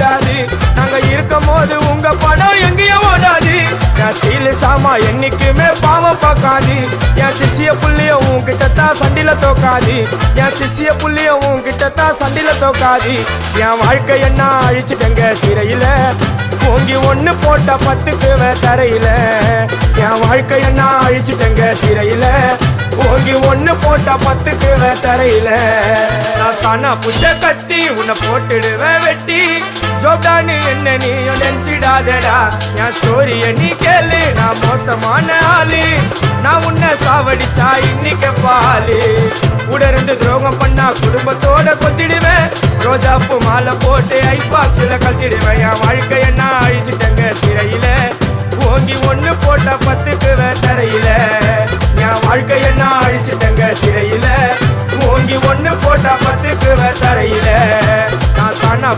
ஓடாது. நாங்க இருக்கும் போது உங்க படம் எங்கேயும் ஓடாது. என் ஸ்டீல் சாமா என்னைக்குமே பாவம் பார்க்காது. என் சிசிய புள்ளிய உன்கிட்டத்தான் சண்டில தோக்காது. என் சிசிய புள்ளிய உன்கிட்டத்தான் சண்டில தோக்காது. என் வாழ்க்கை என்ன அழிச்சுட்டங்க சிறையில, ஓங்கி ஒண்ணு போட்ட 10க்கு தரையில. என் வாழ்க்கை என்ன அழிச்சுட்டங்க சிறையில, ஓங்கி ஒண்ணு போட்ட 10க்கு தரையில. நான் சானா புஷ கத்தி உன்னை போட்டுடுவேன் வெட்டி. ஜோப்டானு என்ன நீ நினைச்சிடாதடா. என் ஸ்டோரிய நீ கேளு, நான் மோசமான ஆளு. நான் உன்னை சாவடிச்சா இன்னைக்கு பாலு. உடருந்து துரோகம் பண்ணா குடும்பத்தோட கொத்திடுவேன். ரோஜாப்பு மாலை போட்டு ஐஸ் பாக்ஸ்ல கத்திடுவேன். என் வாழ்க்கை என்ன அழிச்சுட்டங்க சிறையில, ஓங்கி ஒண்ணு போட்ட 10க்கு தரையில. என் வாழ்க்கை என்ன அழிச்சுட்டங்க சிறையில, ஓங்கி ஒண்ணு போட்ட 10க்கு தரையில. நான் சானா